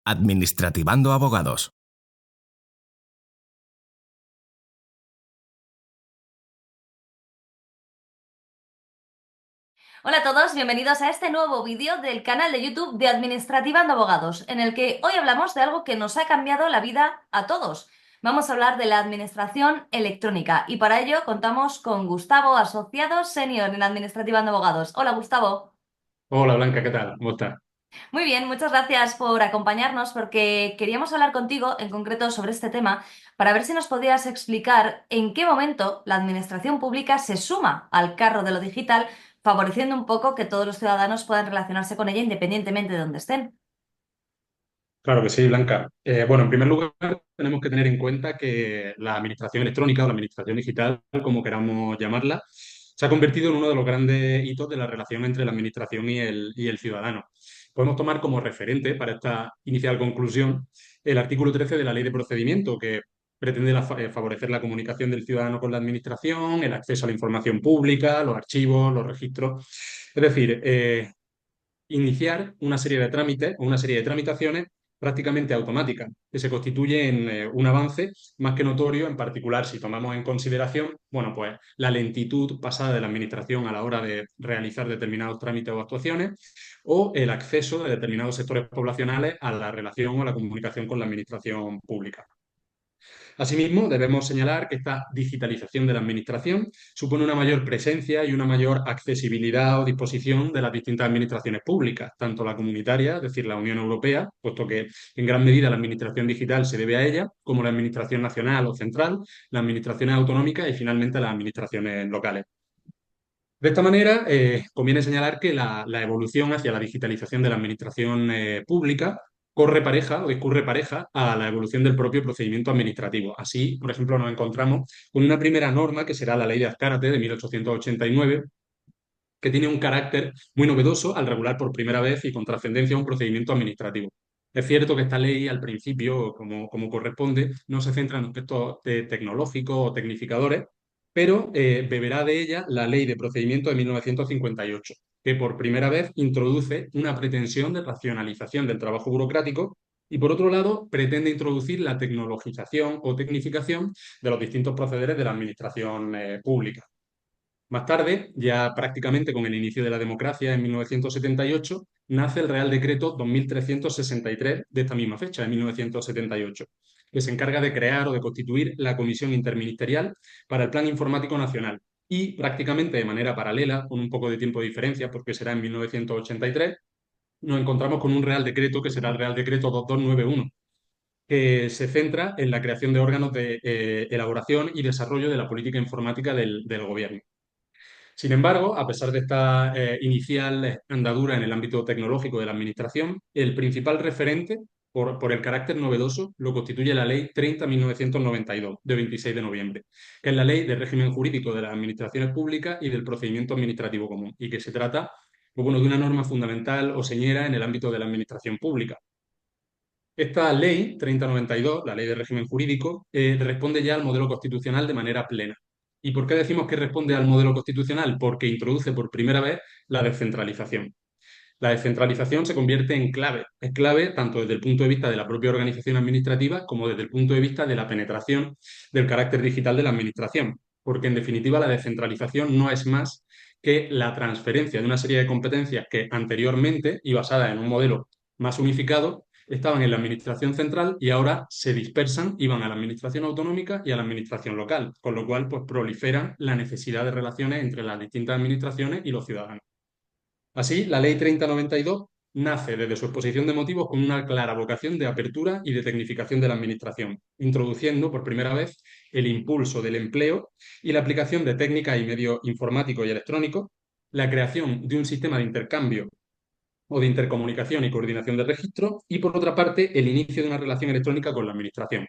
Administrativando Abogados. Hola a todos, bienvenidos a este nuevo vídeo del canal de YouTube de Administrativando Abogados, en el que hoy hablamos de algo que nos ha cambiado la vida a todos. Vamos a hablar de la administración electrónica y para ello contamos con Gustavo, asociado senior en Administrativando Abogados. Hola Gustavo. Hola Blanca, ¿qué tal? ¿Cómo estás? Muy bien, muchas gracias por acompañarnos porque queríamos hablar contigo en concreto sobre este tema para ver si nos podías explicar en qué momento la administración pública se suma al carro de lo digital, favoreciendo un poco que todos los ciudadanos puedan relacionarse con ella independientemente de donde estén. Claro que sí, Blanca. Bueno, en primer lugar, tenemos que tener en cuenta que la administración electrónica o la administración digital, como queramos llamarla, se ha convertido en uno de los grandes hitos de la relación entre la administración y el ciudadano. Podemos tomar como referente para esta inicial conclusión el artículo 13 de la Ley de Procedimiento, que pretende favorecer la comunicación del ciudadano con la administración, el acceso a la información pública, los archivos, los registros. Es decir, iniciar una serie de trámites o una serie de tramitaciones prácticamente automáticas, que se constituye en un avance más que notorio, en particular si tomamos en consideración, bueno, pues la lentitud pasada de la administración a la hora de realizar determinados trámites o actuaciones, o el acceso de determinados sectores poblacionales a la relación o la comunicación con la administración pública. Asimismo, debemos señalar que esta digitalización de la administración supone una mayor presencia y una mayor accesibilidad o disposición de las distintas administraciones públicas, tanto la comunitaria, es decir, la Unión Europea, puesto que en gran medida la administración digital se debe a ella, como la administración nacional o central, las administraciones autonómicas y finalmente las administraciones locales. De esta manera, conviene señalar que la evolución hacia la digitalización de la administración pública corre pareja o discurre pareja a la evolución del propio procedimiento administrativo. Así, por ejemplo, nos encontramos con una primera norma que será la Ley de Azcárate de 1889, que tiene un carácter muy novedoso al regular por primera vez y con trascendencia un procedimiento administrativo. Es cierto que esta ley, al principio, como corresponde, no se centra en aspectos tecnológicos o tecnificadores, pero beberá de ella la Ley de Procedimiento de 1958, que por primera vez introduce una pretensión de racionalización del trabajo burocrático y, por otro lado, pretende introducir la tecnologización o tecnificación de los distintos procederes de la administración pública. Más tarde, ya prácticamente con el inicio de la democracia en 1978, nace el Real Decreto 2363 de esta misma fecha, de 1978, que se encarga de crear o de constituir la Comisión Interministerial para el Plan Informático Nacional. Y prácticamente de manera paralela, con un poco de tiempo de diferencia, porque será en 1983, nos encontramos con un Real Decreto que será el Real Decreto 2291, que se centra en la creación de órganos de elaboración y desarrollo de la política informática del gobierno. Sin embargo, a pesar de esta inicial andadura en el ámbito tecnológico de la Administración, el principal referente, por el carácter novedoso, lo constituye la Ley 30.1992, de 26 de noviembre, que es la Ley de régimen jurídico de las administraciones públicas y del procedimiento administrativo común, y que se trata, pues bueno, de una norma fundamental o señera en el ámbito de la administración pública. Esta ley 3092, la ley de régimen jurídico, responde ya al modelo constitucional de manera plena. ¿Y por qué decimos que responde al modelo constitucional? Porque introduce por primera vez la descentralización. La descentralización se convierte en clave. Es clave tanto desde el punto de vista de la propia organización administrativa como desde el punto de vista de la penetración del carácter digital de la administración. Porque en definitiva la descentralización no es más que la transferencia de una serie de competencias que anteriormente y basada en un modelo más unificado estaban en la administración central y ahora se dispersan y van a la administración autonómica y a la administración local, con lo cual pues proliferan la necesidad de relaciones entre las distintas administraciones y los ciudadanos. Así, la Ley 3092 nace desde su exposición de motivos con una clara vocación de apertura y de tecnificación de la Administración, introduciendo por primera vez el impulso del empleo y la aplicación de técnicas y medios informáticos y electrónicos, la creación de un sistema de intercambio o de intercomunicación y coordinación de registros y, por otra parte, el inicio de una relación electrónica con la Administración.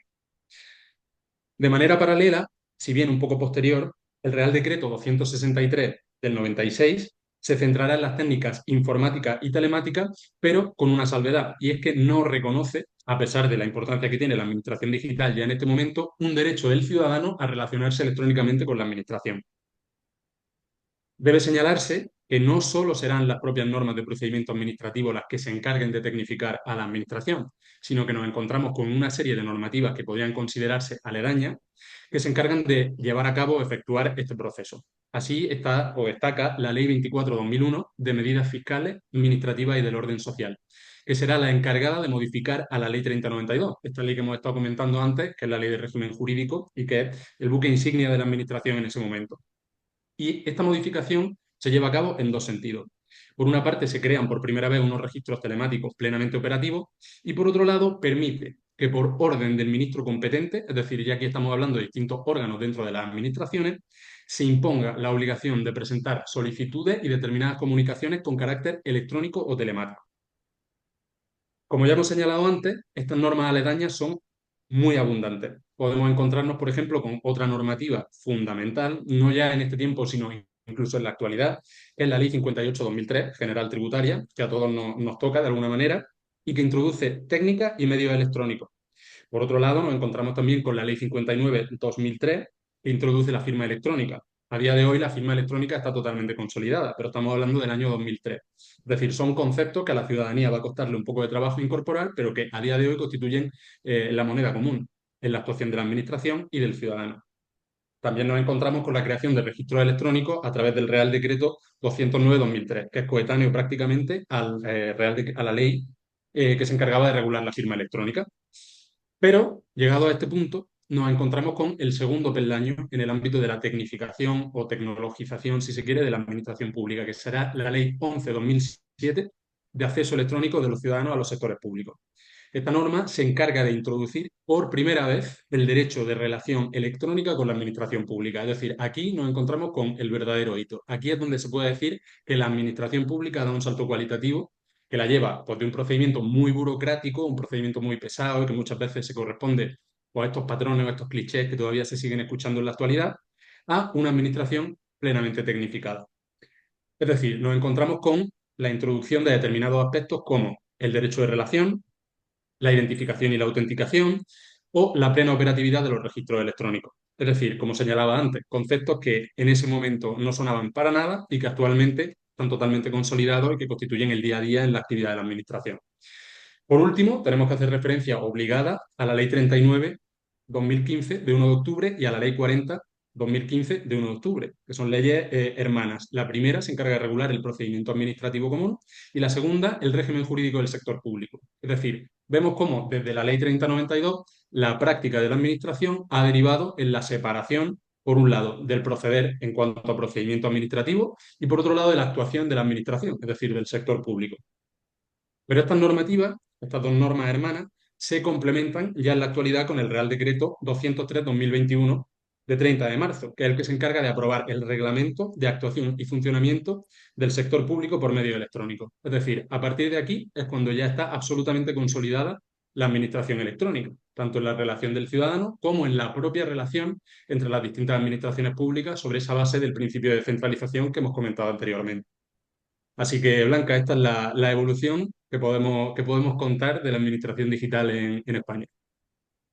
De manera paralela, si bien un poco posterior, el Real Decreto 263 del 96 se centrará en las técnicas informática y telemática, pero con una salvedad, y es que no reconoce, a pesar de la importancia que tiene la administración digital ya en este momento, un derecho del ciudadano a relacionarse electrónicamente con la administración. Debe señalarse que no solo serán las propias normas de procedimiento administrativo las que se encarguen de tecnificar a la administración, sino que nos encontramos con una serie de normativas que podrían considerarse aledañas, que se encargan de llevar a cabo o efectuar este proceso. Así está o destaca la Ley 24/2001 de medidas fiscales, administrativas y del orden social, que será la encargada de modificar a la Ley 3092, esta ley que hemos estado comentando antes, que es la Ley de Régimen Jurídico y que es el buque insignia de la Administración en ese momento. Y esta modificación se lleva a cabo en dos sentidos. Por una parte, se crean por primera vez unos registros telemáticos plenamente operativos y por otro lado, permite que por orden del ministro competente, es decir, ya aquí estamos hablando de distintos órganos dentro de las administraciones, se imponga la obligación de presentar solicitudes y determinadas comunicaciones con carácter electrónico o telemático. Como ya hemos señalado antes, estas normas aledañas son muy abundantes. Podemos encontrarnos, por ejemplo, con otra normativa fundamental, no ya en este tiempo, sino incluso en la actualidad, que es la Ley 58/2003, General Tributaria, que a todos nos toca de alguna manera, y que introduce técnicas y medios electrónicos. Por otro lado, nos encontramos también con la Ley 59/2003, que introduce la firma electrónica. A día de hoy la firma electrónica está totalmente consolidada, pero estamos hablando del año 2003. Es decir, son conceptos que a la ciudadanía va a costarle un poco de trabajo incorporar, pero que a día de hoy constituyen la moneda común en la actuación de la Administración y del ciudadano. También nos encontramos con la creación de registros electrónicos a través del Real Decreto 209/2003, que es coetáneo prácticamente a la ley que se encargaba de regular la firma electrónica. Pero, llegado a este punto, nos encontramos con el segundo peldaño en el ámbito de la tecnificación o tecnologización, si se quiere, de la administración pública, que será la Ley 11/2007 de acceso electrónico de los ciudadanos a los sectores públicos. Esta norma se encarga de introducir por primera vez el derecho de relación electrónica con la administración pública. Es decir, aquí nos encontramos con el verdadero hito. Aquí es donde se puede decir que la administración pública da un salto cualitativo que la lleva pues, de un procedimiento muy burocrático, un procedimiento muy pesado y que muchas veces se corresponde pues, a estos patrones o a estos clichés que todavía se siguen escuchando en la actualidad, a una administración plenamente tecnificada. Es decir, nos encontramos con la introducción de determinados aspectos como el derecho de relación, la identificación y la autenticación o la plena operatividad de los registros electrónicos. Es decir, como señalaba antes, conceptos que en ese momento no sonaban para nada y que actualmente están totalmente consolidados y que constituyen el día a día en la actividad de la Administración. Por último, tenemos que hacer referencia obligada a la Ley 39/2015 de 1 de octubre y a la Ley 40/2015 de 1 de octubre, que son leyes hermanas. La primera se encarga de regular el procedimiento administrativo común y la segunda el régimen jurídico del sector público. Es decir, vemos cómo desde la Ley 30/92 la práctica de la Administración ha derivado en la separación, por un lado, del proceder en cuanto a procedimiento administrativo y por otro lado, de la actuación de la Administración, es decir, del sector público. Pero estas normativas, estas dos normas hermanas, se complementan ya en la actualidad con el Real Decreto 203/2021 de 30 de marzo, que es el que se encarga de aprobar el reglamento de actuación y funcionamiento del sector público por medio electrónico. Es decir, a partir de aquí es cuando ya está absolutamente consolidada la administración electrónica, tanto en la relación del ciudadano como en la propia relación entre las distintas administraciones públicas sobre esa base del principio de descentralización que hemos comentado anteriormente. Así que, Blanca, esta es la evolución que podemos contar de la administración digital en España.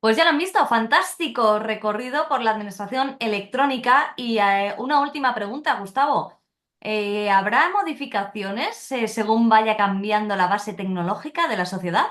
Pues ya lo han visto, fantástico recorrido por la administración electrónica. Y una última pregunta, Gustavo. ¿Habrá modificaciones según vaya cambiando la base tecnológica de la sociedad?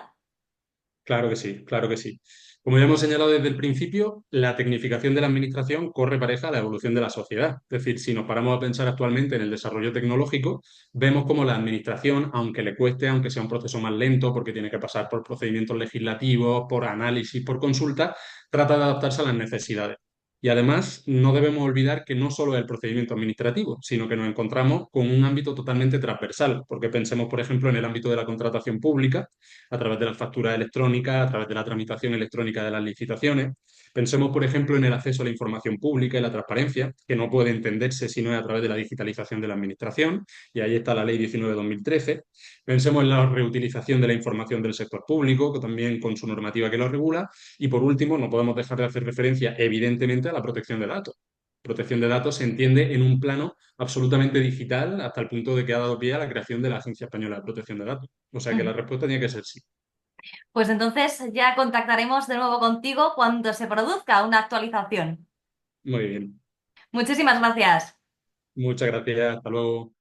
Claro que sí, claro que sí. Como ya hemos señalado desde el principio, la tecnificación de la administración corre pareja a la evolución de la sociedad. Es decir, si nos paramos a pensar actualmente en el desarrollo tecnológico, vemos como la administración, aunque le cueste, aunque sea un proceso más lento, porque tiene que pasar por procedimientos legislativos, por análisis, por consulta, trata de adaptarse a las necesidades. Y además, no debemos olvidar que no solo es el procedimiento administrativo, sino que nos encontramos con un ámbito totalmente transversal, porque pensemos, por ejemplo, en el ámbito de la contratación pública, a través de las facturas electrónicas, a través de la tramitación electrónica de las licitaciones. Pensemos, por ejemplo, en el acceso a la información pública y la transparencia, que no puede entenderse si no es a través de la digitalización de la Administración, y ahí está la Ley 19/2013. Pensemos en la reutilización de la información del sector público, que también con su normativa que lo regula. Y por último, no podemos dejar de hacer referencia, evidentemente, a la protección de datos. Protección de datos se entiende en un plano absolutamente digital hasta el punto de que ha dado pie a la creación de la Agencia Española de Protección de Datos. O sea que la respuesta tiene que ser sí. Pues entonces ya contactaremos de nuevo contigo cuando se produzca una actualización. Muy bien. Muchísimas gracias. Muchas gracias. Hasta luego.